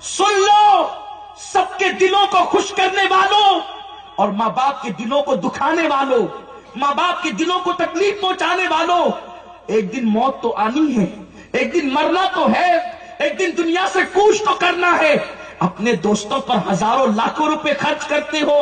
سن لو، سب کے دلوں کو خوش کرنے والوں اور ماں باپ کے دلوں کو دکھانے والوں، ماں باپ کے دلوں کو تکلیف پہنچانے والوں، ایک دن موت تو آنی ہے، ایک دن مرنا تو ہے، ایک دن دنیا سے کوچ تو کرنا ہے۔ اپنے دوستوں پر ہزاروں لاکھوں روپے خرچ کرتے ہو،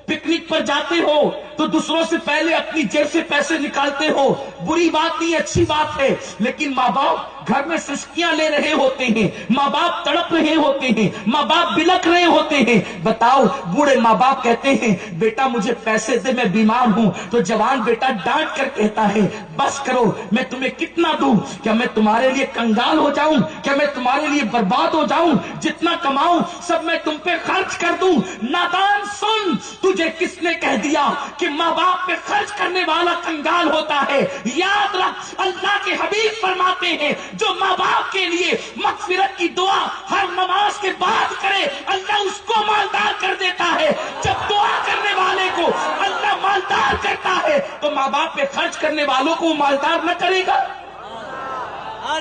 پکنک پر جاتے ہو تو دوسروں سے پہلے اپنی جیب سے پیسے نکالتے ہو، بری بات نہیں، اچھی بات ہے، لیکن ماں باپ گھر میں سسکیاں لے رہے ہوتے ہیں، ماں باپ تڑپ رہے ہوتے ہیں، ماں باپ بلک رہے ہوتے ہیں۔ بتاؤ، بوڑھے ماں باپ کہتے ہیں بیٹا مجھے پیسے دے، میں بیمار ہوں، تو جوان بیٹا ڈانٹ کر کہتا ہے بس کرو، میں تمہیں کتنا دوں؟ کیا میں تمہارے لیے کنگال ہو جاؤں؟ کیا میں تمہارے لیے برباد ہو جاؤں؟ جتنا کماؤں سب میں تم پہ خرچ کر دوں؟ نادان سن، تجھے کس نے کہہ دیا کہ ماں باپ پہ خرچ کرنے والا کنگال ہوتا ہے؟ یاد رکھ، اللہ کے حبیب فرماتے ہیں جو ماں باپ کے لیے مغفرت کی دعا ہر نماز کے بعد کرے اللہ اس کو مالدار کر دیتا ہے۔ جب دعا کرنے والے کو اللہ مالدار کرتا ہے تو ماں باپ پہ خرچ کرنے والوں کو مالدار نہ کرے گا؟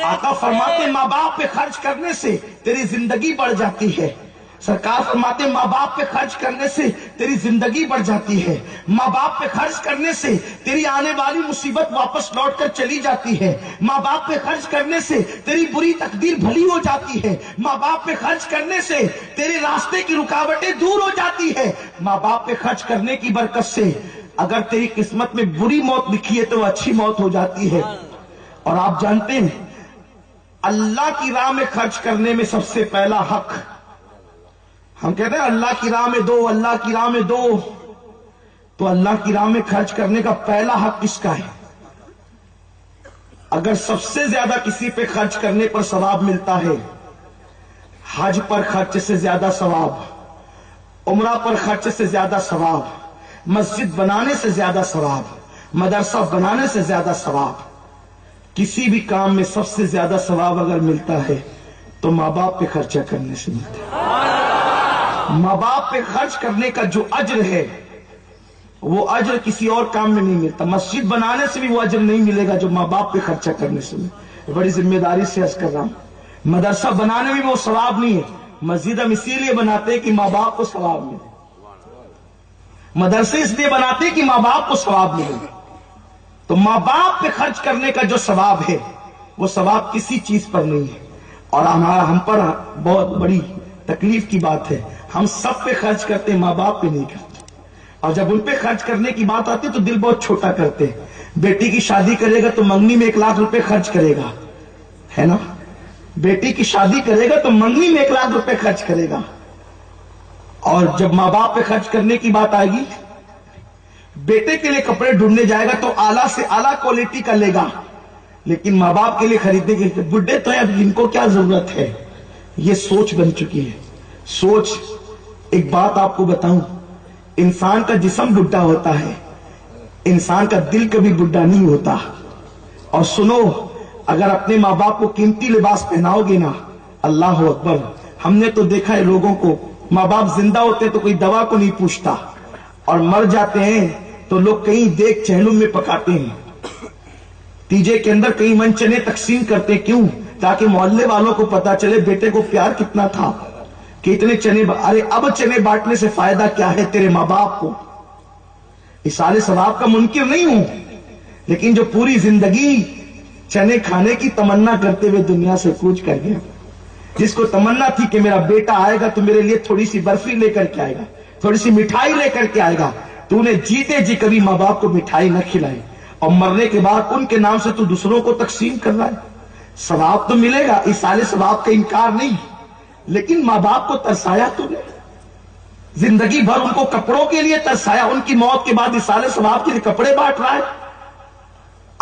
آقا فرماتے ماں باپ پہ خرچ کرنے سے تیری زندگی بڑھ جاتی ہے۔ سرکار فرماتے ماں باپ پہ خرچ کرنے سے تیری زندگی بڑھ جاتی ہے، ماں باپ پہ خرچ کرنے سے تیری آنے والی مصیبت واپس لوٹ کر چلی جاتی ہے، ماں باپ پہ خرچ کرنے سے تیری بری تقدیر بھلی ہو جاتی ہے، ماں باپ پہ خرچ کرنے سے تیرے راستے کی رکاوٹیں دور ہو جاتی ہے، ماں باپ پہ خرچ کرنے کی برکت سے اگر تیری قسمت میں بری موت لکھی ہے تو وہ اچھی موت ہو جاتی ہے۔ اور آپ جانتے ہیں اللہ کی راہ میں خرچ کرنے میں سب سے پہلا حق، ہم کہتے ہیں اللہ کی راہ میں دو، اللہ کی راہ میں دو، تو اللہ کی راہ میں خرچ کرنے کا پہلا حق کس کا ہے؟ اگر سب سے زیادہ کسی پہ خرچ کرنے پر ثواب ملتا ہے، حج پر خرچ سے زیادہ ثواب، عمرہ پر خرچ سے زیادہ ثواب، مسجد بنانے سے زیادہ ثواب، مدرسہ بنانے سے زیادہ ثواب، کسی بھی کام میں سب سے زیادہ ثواب اگر ملتا ہے تو ماں باپ پہ خرچہ کرنے سے ملتا ہے۔ ماں باپ پہ خرچ کرنے کا جو اجر ہے وہ اجر کسی اور کام میں نہیں ملتا، مسجد بنانے سے بھی وہ اجر نہیں ملے گا جو ماں باپ پہ خرچہ کرنے سے ملے۔ بڑی ذمہ داری سے عرض کر رہا ہوں، مدرسہ بنانے میں وہ ثواب نہیں ہے، مسجد ہم اسی لیے بناتے ہیں کہ ماں باپ کو ثواب ملے، مدرسے اس لیے بناتے ہیں کہ ماں باپ کو ثواب ملے۔ تو ماں باپ پہ خرچ کرنے کا جو ثواب ہے وہ ثواب کسی چیز پر نہیں ہے، اور ہم پر بہت بڑی تکلیف کی بات ہے، ہم سب پہ خرچ کرتے ہیں، ماں باپ پہ نہیں کرتے، اور جب ان پہ خرچ کرنے کی بات آتی ہے تو دل بہت چھوٹا کرتے ہیں۔ بیٹی کی شادی کرے گا تو منگنی میں 1 لاکھ روپے خرچ کرے گا، ہے نا؟ بیٹی کی شادی کرے گا تو منگنی میں 1 لاکھ روپے خرچ کرے گا، اور جب ماں باپ پہ خرچ کرنے کی بات آئے گی، بیٹے کے لیے کپڑے ڈھونڈنے جائے گا تو اعلیٰ سے اعلیٰ کوالٹی کا لے گا، لیکن ماں باپ کے لیے خریدنے کے بڈھے تو ہے، اب ان کو کیا ضرورت ہے؟ یہ سوچ بن چکی ہے، سوچ۔ ایک بات آپ کو بتاؤں، انسان کا جسم بڈھا ہوتا ہے، انسان کا دل کبھی بڈھا نہیں ہوتا۔ اور سنو، اگر اپنے ماں باپ کو قیمتی لباس پہناؤ گے نا، اللہ اکبر، ہم نے تو دیکھا ہے لوگوں کو، ماں باپ زندہ ہوتے تو کوئی دوا کو نہیں پوچھتا، اور مر جاتے ہیں تو لوگ کہیں دیکھ چہلم میں پکاتے ہیں، تیجے کے اندر کئی من چنے تقسیم کرتے، کیوں؟ تاکہ محلے والوں کو پتا چلے بیٹے کو پیار کتنا تھا کہ اتنے چنے ارے اب چنے بانٹنے سے فائدہ کیا ہے تیرے ماں باپ کو؟ اصال ثواب کا منکر نہیں ہوں، لیکن جو پوری زندگی چنے کھانے کی تمنا کرتے ہوئے دنیا سے کوچ کر گیا، جس کو تمنا تھی کہ میرا بیٹا آئے گا تو میرے لیے تھوڑی سی برفی لے کر کے آئے گا، تھوڑی سی مٹھائی لے کر کے آئے گا، تو نے جیتے جی کبھی ماں باپ کو مٹھائی نہ کھلائی، اور مرنے کے بعد ان کے نام سے تو دوسروں کو تقسیم کر رہا ہے۔ ثواب تو ملے گا، ایصال ثواب کا انکار نہیں، لیکن ماں باپ کو ترسایا تو نہیں، زندگی بھر ان کو کپڑوں کے لیے ترسایا، ان کی موت کے بعد ایصال ثواب کے لیے کپڑے بانٹ رہا ہے۔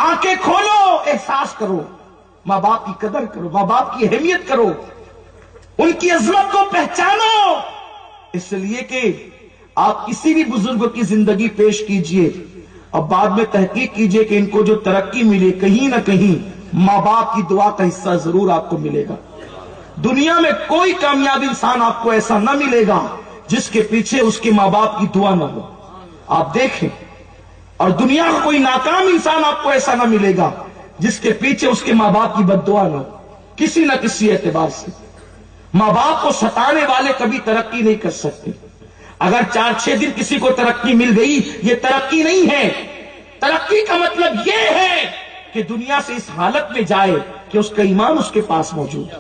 آنکھیں کھولو، احساس کرو، ماں باپ کی قدر کرو، ماں باپ کی اہمیت کرو، ان کی عظمت کو پہچانو، اس لیے کہ آپ کسی بھی بزرگ کی زندگی پیش کیجئے اور بعد میں تحقیق کیجئے کہ ان کو جو ترقی ملی کہیں نہ کہیں ماں باپ کی دعا کا حصہ ضرور آپ کو ملے گا۔ دنیا میں کوئی کامیاب انسان آپ کو ایسا نہ ملے گا جس کے پیچھے اس کے ماں باپ کی دعا نہ ہو، آپ دیکھیں، اور دنیا میں کوئی ناکام انسان آپ کو ایسا نہ ملے گا جس کے پیچھے اس کے ماں باپ کی بد دعا نہ ہو، کسی نہ کسی اعتبار سے۔ ماں باپ کو ستانے والے کبھی ترقی نہیں کر سکتے. اگر 4-6 دن کسی کو ترقی مل گئی، یہ ترقی نہیں ہے. ترقی کا مطلب یہ ہے کہ دنیا سے اس حالت میں جائے کہ اس کا ایمان اس کے پاس موجود ہے.